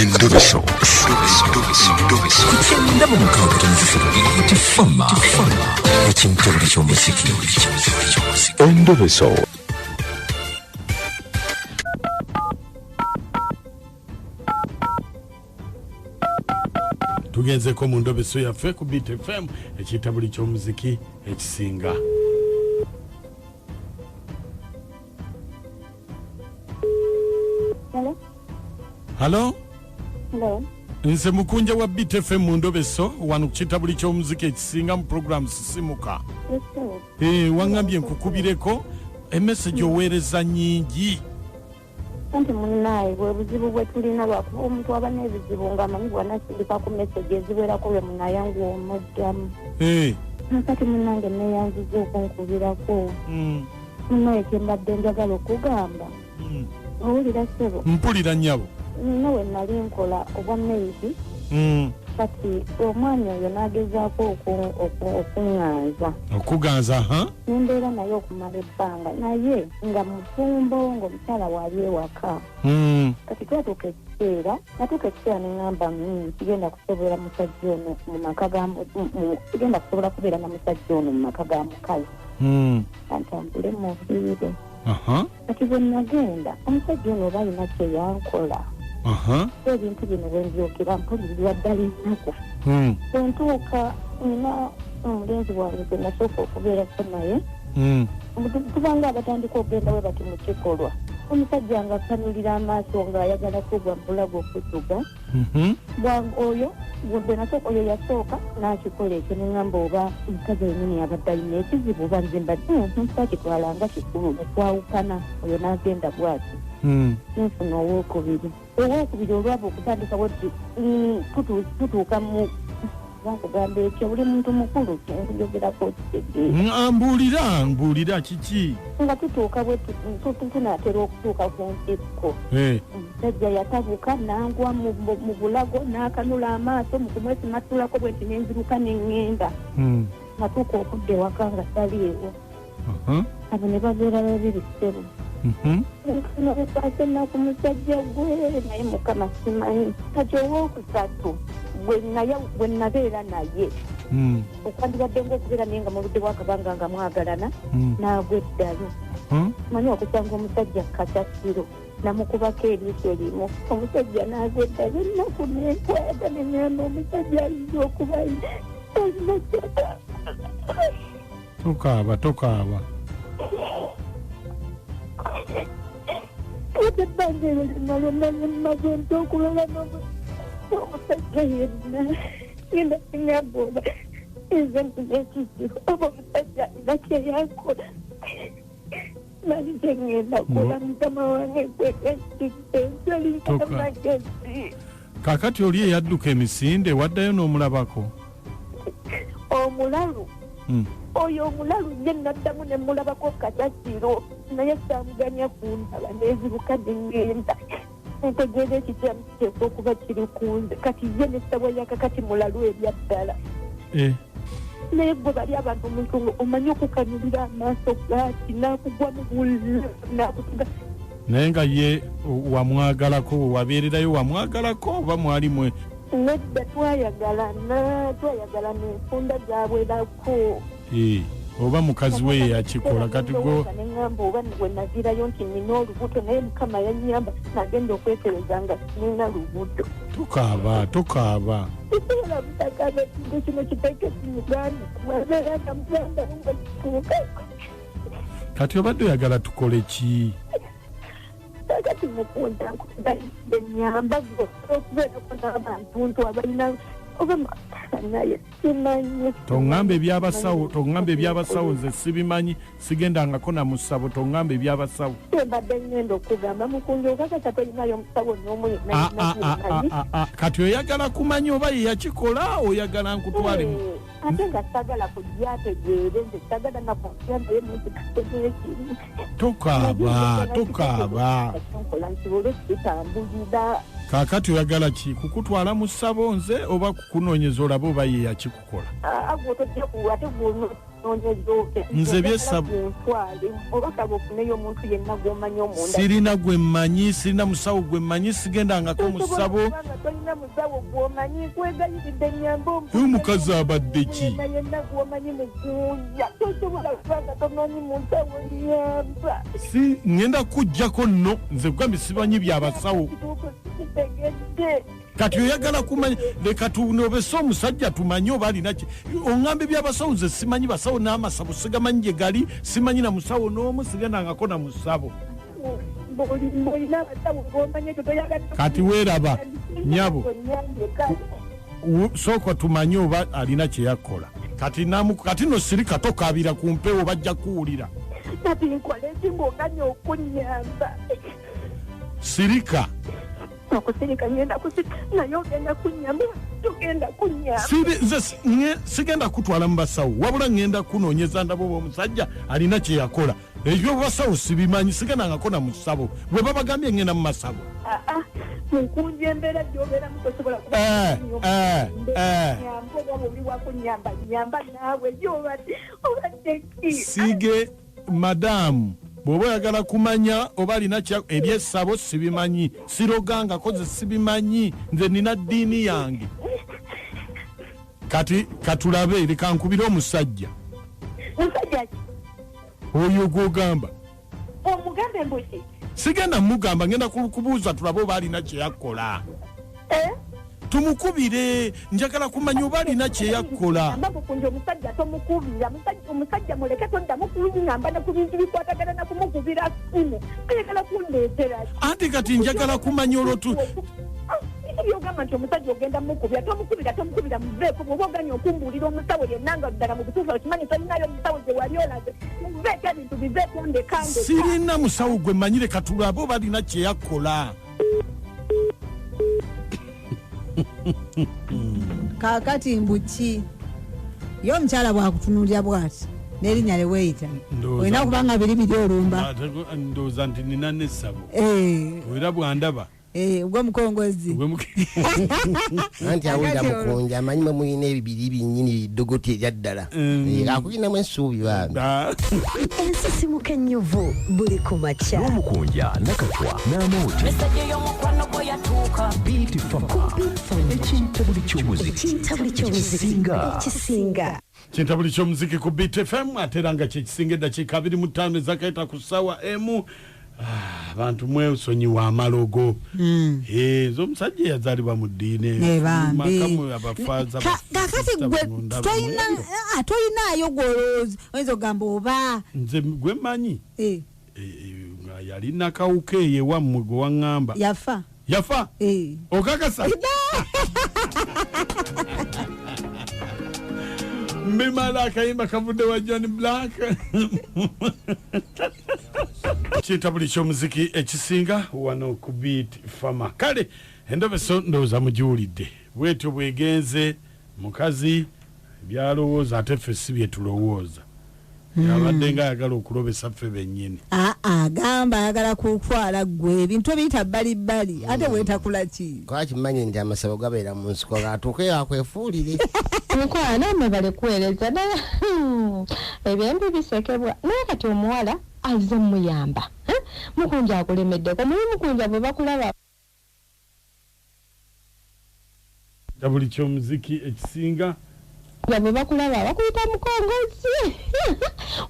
Endobeso. Kugenda mu mukaaga tifama ekintu buli ky'omuziki. Endobeso. Tugenzeko mu Ndobeso yaffe ku Beat FM ekiyita buli ky'omuziki ekisinga. Hello? Hello. Nze Mukunja wa Beat FM mu Ndobeso wano kiyita buli ky'omuziki ekisinga mu program Sisimuka. Wangambye nkukubireko message oweereza nnyingi. Anti munnaye bwe buzibu bwe tulina lwakuba omuntu aba n'ebizibu ng'amanyi bw'anasindika ku message eziwerako bwe munayangu omuddamu. Kati munnange neeyanziza okunkubirako. Munnaye kye mbadde njagala okugamba. Owulira ssebo? Mpulira nnyabo. Nina we nali nkola obwa maidi. Kati omwami oyo n'agezaako okuŋŋanza. Okuganza, ha? Nembeera naye okumala ebbanga naye nga mufumbo ng'omukyala waali ewaka. Kati twatuuka ekiseera neŋŋamba sigenda kusobola musajja ono mu maka ga sigenda kusobola kubeera na musajja ono mu maka ga mukazi. Kantambule muviire. Kati bwe nagenda omusajja ono oba alina kye yankola. Ebintu bino bwe nbyokera mpulirira ddala ennaku. Bwe ntuuka nina omulenzi wange gwe nasooka okubeerako naye. Tubanga abatandika okugenda we bati mu kikolwa. Omusajja nga akanulira amaaso ng'ayagala kugwa bulago okutuga. Oyo gwe nasooka oyo yasooka n'akikola ekyo neŋŋamba oba omukazi yennyini abadde alina ekizibu oba nze mbadde twakitwalanga kikulu ne twawukana oyo n'agenda bw'ati. Nfuna owookubiri olwava okutandika bweti tutuuka mu bakugamba ekyo buli muntu mukulu njogerako kitegeera. Mbuulira kiki? Nga tutuuka bweti tunaatera okutuuka ku ntikko. Omusajja yatabuka n'angwa mu bulago n'akanula amaaso mu kumwesimatulako bweti n'enziruka n'eŋŋenda. Natuuka okudda ewaka nga saliiwo. Abo ne babeera babiri ssebo. Nkwase naku musajja gwe naye mukama simanyi. Kati owookusatu bwe nabeera naye okwandibadde ng'okubeera naye nga mu budde bwakabanga nga mwagalana n'agwa eddalo. Manyi okusanga omusajja kasasiro namukubako eriiso limu omusajja n'agwa eddalo ennaku n'entwaga neŋŋamba omusajja ayinza okuba tokaaba ebbanga eryo linalo namaze nti okulala n'omusajja yenna genda siŋŋamba oba nze mpuna ekiziro oba omusajja alina kyeyankola nali kyeŋŋenda kola mukama wange kwekasikensalimagezi. Kaakati oli eyadduka emisinde waddayo n'omulabako? Omulalu oyo omulalu nje naddamu ne mulabako kasasiro naye saamuganya kundaba nezibuka neŋŋenda ntegeera ekikyamu kiteekwa okuba kiri kunze kati ye nesabwa yakakati mulalu ebyaddala. Naye gwe bali abantu omuntu omanyi okukanulira amaaso gaati n'akugwa mu bulalu n'akutuga. Naye nga ye wamwagalako wabeererayo wamwagalako oba mwali mwe? Nedda twayagalana enfunda zaabwerako. Oba mukazi we yakikola kati go neŋŋamba oba bwe nazirayo nti nina olubuto naye mukama yanyamba nagenda okwetereza nga sinina lubuto. Tokaaba. Tusobola butakaba ekintu kino kiteeke Uganda mwabeera nga muganda nga kituuka. Kati obadde oyagala tukole ki? Kati Mukunja nkugaidde nnyamba okubeerako n'abantu ntu abalina oba naye simanyi. Toŋŋamba ebyabasawo nze sibimanyi sigendangako na musabo toŋŋamba ebyabasawo. Mbadde ngenda okugamba Mukunja okakasa tolinayo omusawo n'omu kati oyagala kumanya oba ye yakikola oyagala nkutwale ate nga sagala kujyategeere nze sagala nakunsyaye nekikategeekimu. Tokaaba nkola nsobole okitambulira. Kaakati oyagala ki kukutwala mu ssabo nze oba kukunoonyeza olaba oba ye yakikukola? Ate nze byesabo sirina gwe mmanyi sirina musawo gwe mmanyi sigendangako mu ssabo omukazi abadde ki si ngenda kujjako nno nze kugambye simanyi byabasawo kati oyagala kumanya leka tunobese omusajja tumanye oba alina ki oŋŋambe byabasawo nze simanyi basawo n'amasabo sigamanyi gye gali simanyi na musawo n'omu sigendangako na musabo kati weeraba nyabo sooka tumanye oba alina kye yakola kati no sirika tokaabira ku mpewo bajja kuwulira sirika okusirika ngenda naye ogenda kunyamba tugenda kunyamba sigenda kutwala mu basawo wabula ngenda kunoonyeza ndabo b'omusajja alina kye yakola ebyo basawo sibimanyi sigendangako na musabo bwe babagambye ngenda mu masabo Mukunja embeera gy'obeeramu tosobola kunyamba naawe gy'obadde ki sige madamu bw'oba oyagala kumanya oba alina ebyessabo sibimanyi siroganga koze sibimanyi nze nina ddiini yange kati katulabe leka nkubire omusajja oyo gw'ogamba omugambe mbuki sigenda mugamba ngenda kubuuza tulabe oba alina kye yakola tumukubire njagala kumanya oba alina kye yakola Mukunja omusajja tomukubira omusajja muleke toddamu kunyamba ne ku bintu bikwatagana na kumukubira simu ayagala kundeetera anti kati njagala kumanya olwotu byogamba nti omusajja ogenda mukubira tomukubira muveeko bw'oba oganya okumbuulira omusawo yenna nga ddala mu butuufu okimanyi tolinayo omusawo gye wali olaze muveeko ebintu biveeko ndekande sirina musawo gwe manyire katulabe oba alina kye yakola kakati mbuki yo omukyala bwakutunuulira bwati n'erinnya lyeweeyita olina kubanga biri olumba ndowooza nti nina n'essabo era bwandaba gwe mukongozi anti awulira Mukunja amanyi mwe mulina ebibiri binnyini ddogoti erya ddala akuyinamu essuubi bambi ensisimuka ennyuvu buli ku makya n'Omukunja nakatwa n'amooti biiti fama ekintabuli ky'omuziki ekisinga kintabuli ky'omuziki ku Beat FM ate era nga kyekisinga eddakiika 25 ezakayita ku ssaawa emu abantu mwesonyiwa amalogo ezo omusajja yazaalibwa mu ddiini makamu abafaaza kakati gwe tolinayo gwolowooza oyinza ogamba oba nze gwe mmanyi nga yalina kawuka eyewammwe gwe waŋŋamba yafa okakasa mbimala akayimba kavudde wa John Black kintabuli ky'omuziki ekisinga wano ku Beat Fama kale Endobeso ndowooza mugiwulidde bwetyo bwegenze mukazi byalowooza ate ffe si bye tulowooza abadde nga ayagala okulobesa ffe bennyini gamba ayagala kutwala gwe ebintu ebiyita bbalibbali ate weetakula ki kwakimanyi nti amasabo gabeera mu nsiko atuuke akwefuulire mukwala namwe balikuweereza ddala ebyembi bisekebwa naye kati omuwala azze muyamba Mukunja akulemeddeko muyi Mukunja bwe bakulaba tabuli ky'omuziki ekisinga bwe bakulaba bakuyita mukongozi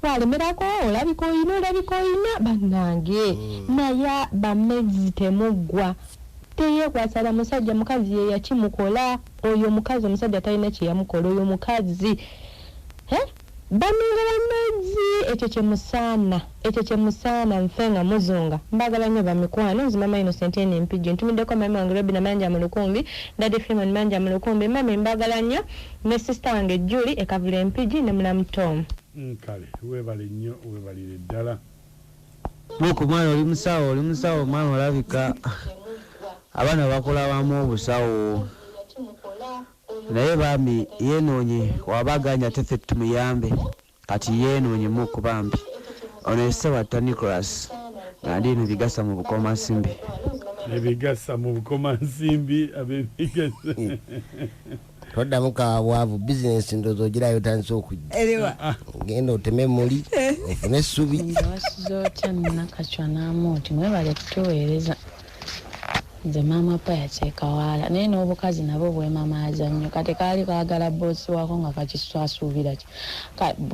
walemerako olabika oyina bannange naye bamezi temuggwa teyeekwasala musajja mukazi ye yakimukola oyo mukazi omusajja talina kye yamukola oyo mukazi bamingala mezi ekyo kyemusaana nfe nga muzunga mbagala nnyo bamikwano nzimama Innocent ene mpigi ntumiddeko mami wange Robina manja mu lukumbi Daddy Freeman manja mu lukumbi mami mbagala nnyo ne sister wange Julie ekavula empigi ne mulamu Tom kale weebale nnyo weebalire ddala muku mwana oli musawo mwana olabika abaana bakola bamu obusawo naye bambi yenoonye wabaganya teffe tumuyambe kati yenoonye muku bambi ono esewata Nicholas nandi eno bigasa mu bukomansimbi ebigasa mu bukomansimbi abebigasa Todda muka bwavu business ndozo gira yotanze okujja. Eriwa. Ngendo oteme muli ofune subi. Ndowasizootya nakachwa n'amooti mwebale kutuweereza. Nze maama pa yakyekawala naye n'obukazi nabo bwemamaaza nnyo kati kaali kaagala boosi wako nga kakiswasuubira ki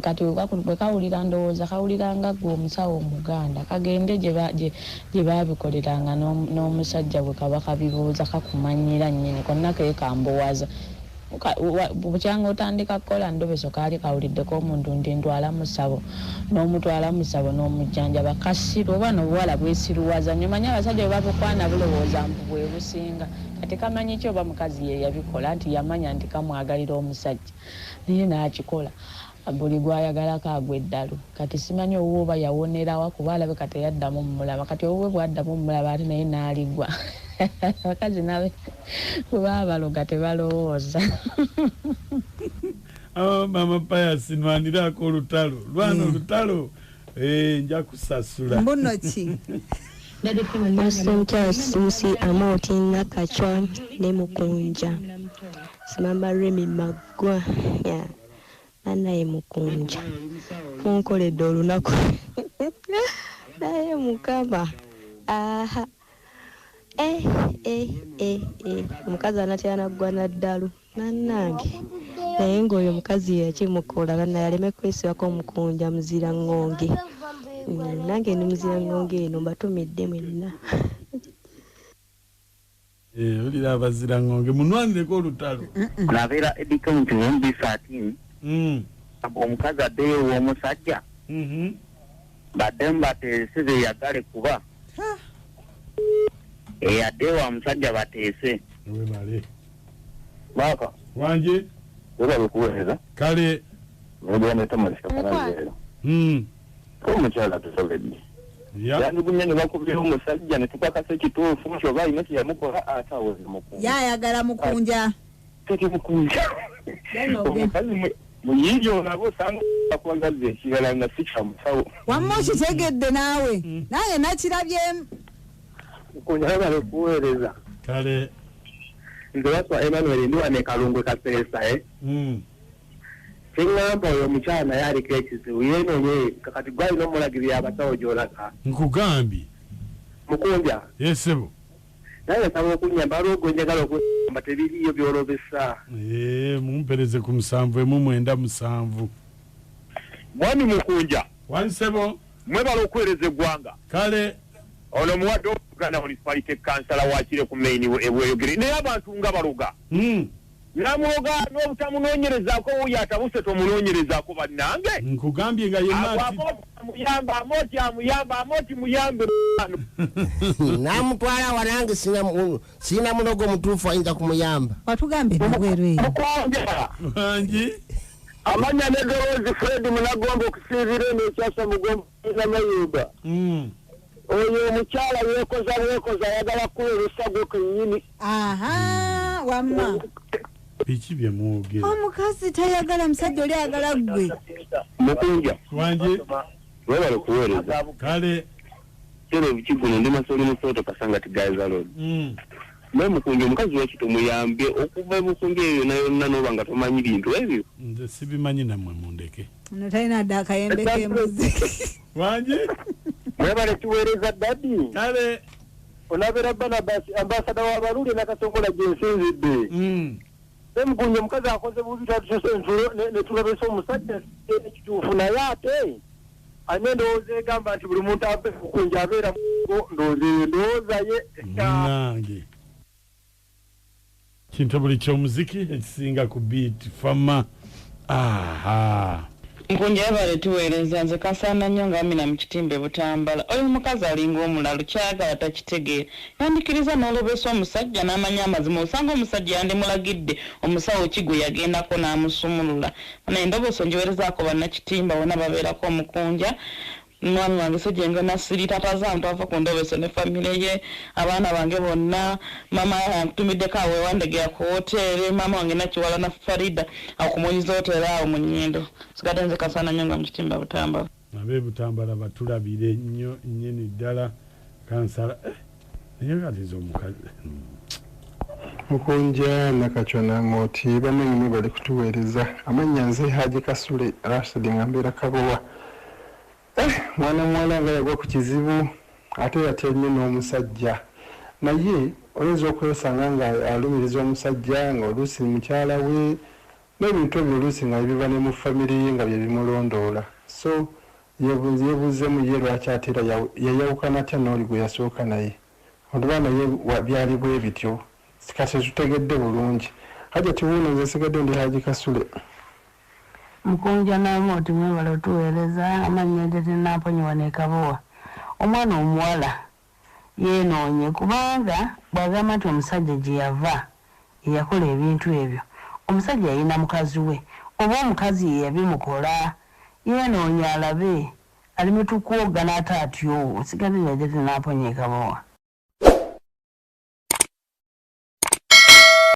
kati bwe kawulira ndowooza kawuliranga gwe omusawo omuganda kagende gye baabikoleranga n'omusajja bwe kaba kabibuuza kakumanyira nnyini konna keekambuwaza bukyanga otandika kukola Ndobeso kaali kawuliddeko omuntu nti ntwala musabo n'omutwala musabo n'omujjanjaba kasiru oba n'obuwala bwesiruwaza nnyo manyi abasajja bwe babukwana bulowooza mbu bwe businga kati kamanyi ki oba mukazi ye yabikola nti yamanya nti kamwagalira omusajja naye n'akikola buli gwayagalako agw'eddalu kati simanyi owuwe oba yawonerawa kuba alabe kati yaddamu mumulaba kati owuwe bwaddamu mumulaba ate naye n'aligwa abakazi nabe kuba baloga tebalowooza mama payasi nwanirako olutalo lwana olutalo nja kusasula mbuno ki Omukyala Suusi Amooti Nakachwa ne Mukunja Simamba Remi Magwa naye Mukunja munkoledde olunaku naye Mukama aha omukazi anatya naggwa naddalu nannange naye ng'oyo omukazi yakimukola bana yaleme kwesibako Omukunja muzira ngonge nange ni muzira ngonge eno mbatumidde mwenna olira abazira ngonge munwanireko olutalo nabeera edikaunti nombi13 omukazi addeyo omusajja badde mbateese beyagale kuba addeyo wa musajja bateese webale baka wanje webale kuweereza kale nebyanetamasikapanazero omukyala tusobedde yandigumya ne bakubira omusajja ne tupakasa ekituufu nti oba alina kyeyamukola ate awoze Mukunja yayagala Mukunja teki Mukunja omukazi muyingi olaba osanga akwagaza ekirala nga si kya musawo wamma okitegedde naawe nange nakirabyemu Mukunja webale kuweereza kale nze waswa Emmanuel ndi wane Kalungwe Kapeesa kiŋŋamba oyo omukyala naye aliko ekizibu yeenonye kakati gwalina omulagirira abasawo gy'olaga nkugambye Mukunja yesebo naye nsaba okunyamba waliwo gwe njagala okugamba tebiriyo byolobesa mumpereze ku 7 mwami Mukunja wansebo mwebala okuweereza eggwanga kale ono muwadde Uganda municipality kansala wakire ku maini ebweyogere naye abantu nga baloga namuloga n'obutamunoonyerezaako wuyo atabuse tomunoonyerezaako bannange nkugambye nga yenamuyamba Amooti muyambe namutwala wanange sina munogo mutuufu ayinza kumuyamba watugambe nabweru wanji amanya nedowoozi Fred Munagomba okusinzira eno ekyasa Mugomba Mayuba oyo omukyala yeekoza ayagala kuwa olusago kennyini wamma biki bye mwogera omukazi tayagala musajja oli ayagala ggwe Mukunja wanje webale kuweereza kale kero bikiguno ndi masoli musooto kasangati gaza road naye Mukunja omukazi wakito muyambye okuva ebukunja eyo nayonna noba nga tomanyi bintu ebyo nze sibimanyi nammwe mundeke ono talina dde akayembe k'embuzi wanje webale tuweereza dadi kale onabeera Barnabas ambasada w'abalule nakasongola gyensinzidde Mukunja omukazi akoze bubi tatusensulo netulabesa omusajja ekituufu naye ate alina endowooza egamba nti buli muntu ave Mukunja abeera ndowooza ye nange kintu buli ky'omuziki ekisinga ku beat fama Mukunja yabale tuweereza nze kasaana nnyo nga Amina mu kitimbe Butambala oyo omukazi alinga omulalu kyagala takitegeera yandikiriza n'olobesa omusajja n'amanya amazima osanga omusajja yandimulagidde omusawo kigwe yagendako n'amusumulula naye Endobeso njiweerezaako bannakitimba bonna babeerako Mukunja mwami wange sojenga nasiri tata zange ava ku Endobeso ne famire ye abaana bange bonna mama yantumiddeko awe wandegera ku hoteli mama wange nakiwala na Farida akumuyiza hoteli awo mu Nnyindo sigadde nze kasaana nnyo nga mu kitimba Butambala abe Butambala batulabire nnyo nnyini ddala kansala naye ngatiza omukazi Mukunja nakachwa na moti bamenye bali kutuweereza amanya nze Haji Kasule Rashid ngambira kabowa mwana nga yagwa ku kizibu ate yatemye n'omusajja naye oyinza okwesanga nga alumiriza omusajja nga oluusi mukyala we n'ebintu ebyo oluusi nga biva ne mu famire ye nga bye bimulondoola so yebuuzemu ye lwaki ateera yayawukana atya n'oli gwe yasooka naye olwa naye byali bwe bityo kati tutegedde bulungi hajja tiwuuno nze sigadde ndi Haji Kasule. Mukunja n'amooti mwebala otuweereza amannya gye tinaaponyiwa ne Kabowa. Omwana omuwala yeenoonye kubanga bw'agamba nti omusajja gye yava yakola ebintu ebyo omusajja yalina mukazi we oba omukazi ye yabimukola yeenoonye alabe alimutukwoga n'ate atyo sigadde gye tinaaponya e Kabowa.